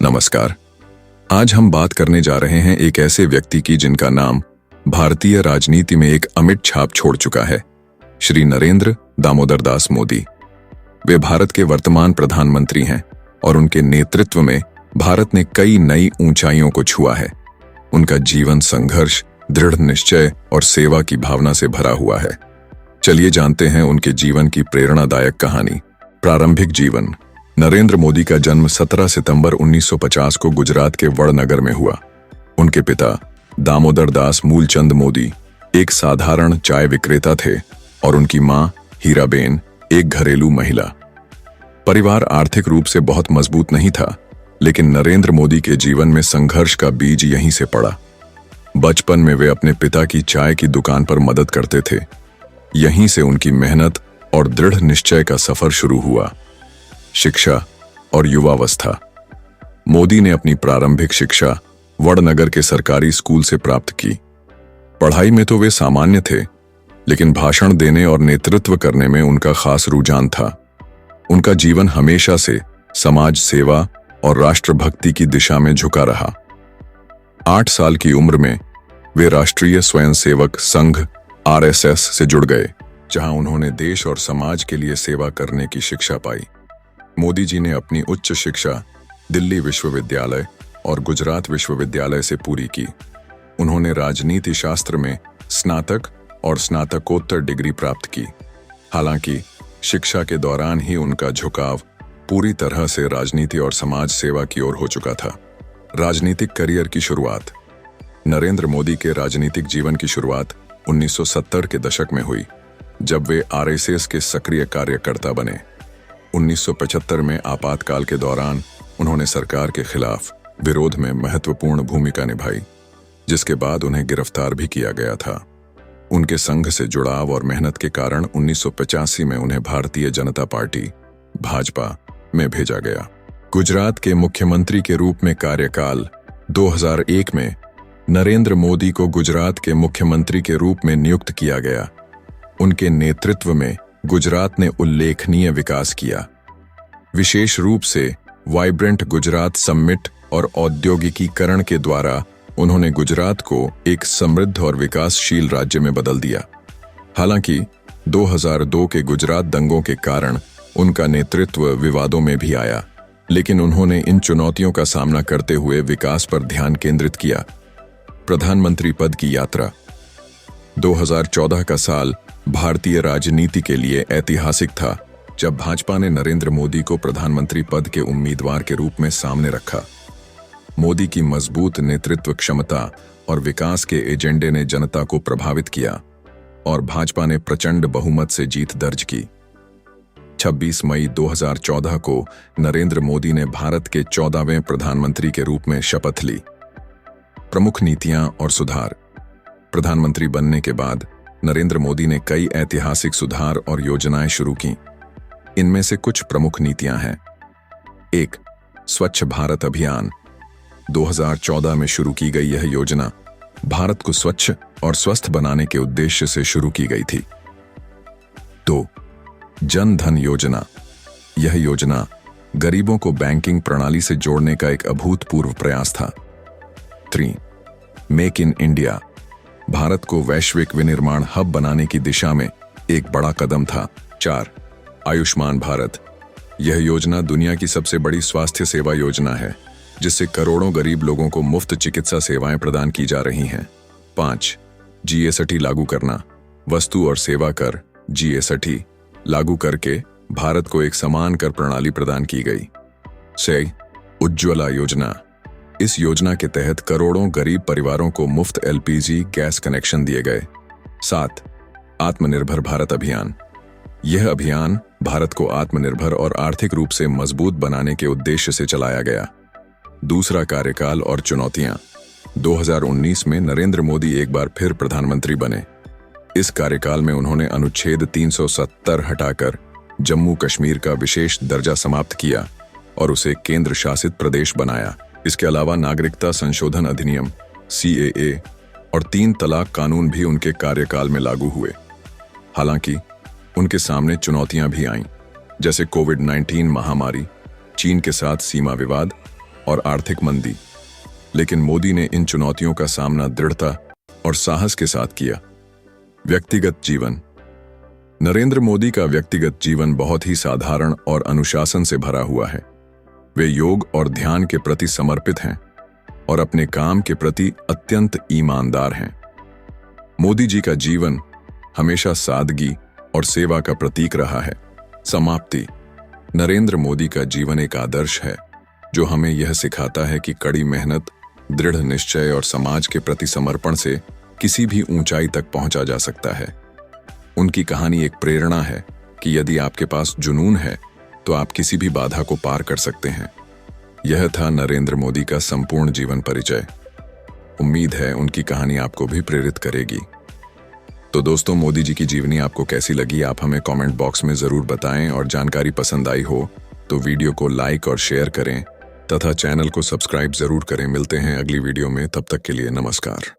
नमस्कार। आज हम बात करने जा रहे हैं एक ऐसे व्यक्ति की जिनका नाम भारतीय राजनीति में एक अमिट छाप छोड़ चुका है, श्री नरेंद्र दामोदर दास मोदी। वे भारत के वर्तमान प्रधानमंत्री हैं और उनके नेतृत्व में भारत ने कई नई ऊंचाइयों को छुआ है। उनका जीवन संघर्ष, दृढ़ निश्चय और सेवा की भावना से भरा हुआ है। चलिए जानते हैं उनके जीवन की प्रेरणादायक कहानी। प्रारंभिक जीवन। नरेंद्र मोदी का जन्म 17 सितंबर 1950 को गुजरात के वडनगर में हुआ। उनके पिता दामोदर दास मूलचंद मोदी एक साधारण चाय विक्रेता थे और उनकी मां हीराबेन एक घरेलू महिला। परिवार आर्थिक रूप से बहुत मजबूत नहीं था, लेकिन नरेंद्र मोदी के जीवन में संघर्ष का बीज यहीं से पड़ा। बचपन में वे अपने पिता की चाय की दुकान पर मदद करते थे। यहीं से उनकी मेहनत और दृढ़ निश्चय का सफर शुरू हुआ। शिक्षा और युवावस्था। मोदी ने अपनी प्रारंभिक शिक्षा वडनगर के सरकारी स्कूल से प्राप्त की। पढ़ाई में तो वे सामान्य थे, लेकिन भाषण देने और नेतृत्व करने में उनका खास रुझान था। उनका जीवन हमेशा से समाज सेवा और राष्ट्रभक्ति की दिशा में झुका रहा। 8 साल की उम्र में वे राष्ट्रीय स्वयंसेवक संघ RSS से जुड़ गए, जहां उन्होंने देश और समाज के लिए सेवा करने की शिक्षा पाई। मोदी जी ने अपनी उच्च शिक्षा दिल्ली विश्वविद्यालय और गुजरात विश्वविद्यालय से पूरी की। उन्होंने राजनीति शास्त्र में स्नातक और स्नातकोत्तर डिग्री प्राप्त की। हालांकि शिक्षा के दौरान ही उनका झुकाव पूरी तरह से राजनीति और समाज सेवा की ओर हो चुका था। राजनीतिक करियर की शुरुआत। नरेंद्र मोदी के राजनीतिक जीवन की शुरुआत 1970 के दशक में हुई, जब वे RSS के सक्रिय कार्यकर्ता बने। 1975 में आपातकाल के दौरान उन्होंने सरकार के खिलाफ विरोध में महत्वपूर्ण भूमिका निभाई, जिसके बाद उन्हें गिरफ्तार भी किया गया था। उनके संघ से जुड़ाव और मेहनत के कारण 1985 में उन्हें भारतीय जनता पार्टी भाजपा में भेजा गया। गुजरात के मुख्यमंत्री के रूप में कार्यकाल। 2001 में नरेंद्र मोदी को गुजरात के मुख्यमंत्री के रूप में नियुक्त किया गया। उनके नेतृत्व में गुजरात ने उल्लेखनीय विकास किया। विशेष रूप से वाइब्रेंट गुजरात समिट और औद्योगिकीकरण के द्वारा उन्होंने गुजरात को एक समृद्ध और विकासशील राज्य में बदल दिया। हालांकि 2002 के गुजरात दंगों के कारण उनका नेतृत्व विवादों में भी आया, लेकिन उन्होंने इन चुनौतियों का सामना करते हुए विकास पर ध्यान केंद्रित किया। प्रधानमंत्री पद की यात्रा। 2014 का साल भारतीय राजनीति के लिए ऐतिहासिक था, जब भाजपा ने नरेंद्र मोदी को प्रधानमंत्री पद के उम्मीदवार के रूप में सामने रखा। मोदी की मजबूत नेतृत्व क्षमता और विकास के एजेंडे ने जनता को प्रभावित किया और भाजपा ने प्रचंड बहुमत से जीत दर्ज की। 26 मई 2014 को नरेंद्र मोदी ने भारत के 14वें प्रधानमंत्री के रूप में शपथ ली। प्रमुख नीतियां और सुधार। प्रधानमंत्री बनने के बाद नरेंद्र मोदी ने कई ऐतिहासिक सुधार और योजनाएं शुरू की। इनमें से कुछ प्रमुख नीतियां हैं। 1. स्वच्छ भारत अभियान। 2014 में शुरू की गई यह योजना भारत को स्वच्छ और स्वस्थ बनाने के उद्देश्य से शुरू की गई थी। 2. जन धन योजना। यह योजना गरीबों को बैंकिंग प्रणाली से जोड़ने का एक अभूतपूर्व प्रयास था। 3. Make in India. भारत को वैश्विक विनिर्माण हब बनाने की दिशा में एक बड़ा कदम था। 4. आयुष्मान भारत। यह योजना दुनिया की सबसे बड़ी स्वास्थ्य सेवा योजना है, जिससे करोड़ों गरीब लोगों को मुफ्त चिकित्सा सेवाएं प्रदान की जा रही हैं। 5. GST लागू करना। वस्तु और सेवा कर GST लागू करके भारत को एक समान कर प्रणाली प्रदान की गई। 6. उज्ज्वला योजना। इस योजना के तहत करोड़ों गरीब परिवारों को मुफ्त LPG गैस कनेक्शन दिए गए। 7. आत्मनिर्भर भारत अभियान। यह अभियान भारत को आत्मनिर्भर और आर्थिक रूप से मजबूत बनाने के उद्देश्य से चलाया गया। दूसरा कार्यकाल और चुनौतियां। 2019 में नरेंद्र मोदी एक बार फिर प्रधानमंत्री बने। इस कार्यकाल में उन्होंने अनुच्छेद 370 हटाकर जम्मू कश्मीर का विशेष दर्जा समाप्त किया और उसे केंद्र शासित प्रदेश बनाया। इसके अलावा नागरिकता संशोधन अधिनियम CAA और 3 तलाक कानून भी उनके कार्यकाल में लागू हुए। हालांकि उनके सामने चुनौतियां भी आईं, जैसे कोविड-19 महामारी, चीन के साथ सीमा विवाद और आर्थिक मंदी। लेकिन मोदी ने इन चुनौतियों का सामना दृढ़ता और साहस के साथ किया। व्यक्तिगत जीवन। नरेंद्र मोदी का व्यक्तिगत जीवन बहुत ही साधारण और अनुशासन से भरा हुआ है। वे योग और ध्यान के प्रति समर्पित हैं और अपने काम के प्रति अत्यंत ईमानदार हैं। मोदी जी का जीवन हमेशा सादगी और सेवा का प्रतीक रहा है। समाप्ति। नरेंद्र मोदी का जीवन एक आदर्श है जो हमें यह सिखाता है कि कड़ी मेहनत, दृढ़ निश्चय और समाज के प्रति समर्पण से किसी भी ऊंचाई तक पहुंचा जा सकता है। उनकी कहानी एक प्रेरणा है कि यदि आपके पास जुनून है तो आप किसी भी बाधा को पार कर सकते हैं। यह था नरेंद्र मोदी का संपूर्ण जीवन परिचय। उम्मीद है उनकी कहानी आपको भी प्रेरित करेगी। तो दोस्तों, मोदी जी की जीवनी आपको कैसी लगी आप हमें कमेंट बॉक्स में जरूर बताएं, और जानकारी पसंद आई हो तो वीडियो को लाइक और शेयर करें तथा चैनल को सब्सक्राइब जरूर करें। मिलते हैं अगली वीडियो में, तब तक के लिए नमस्कार।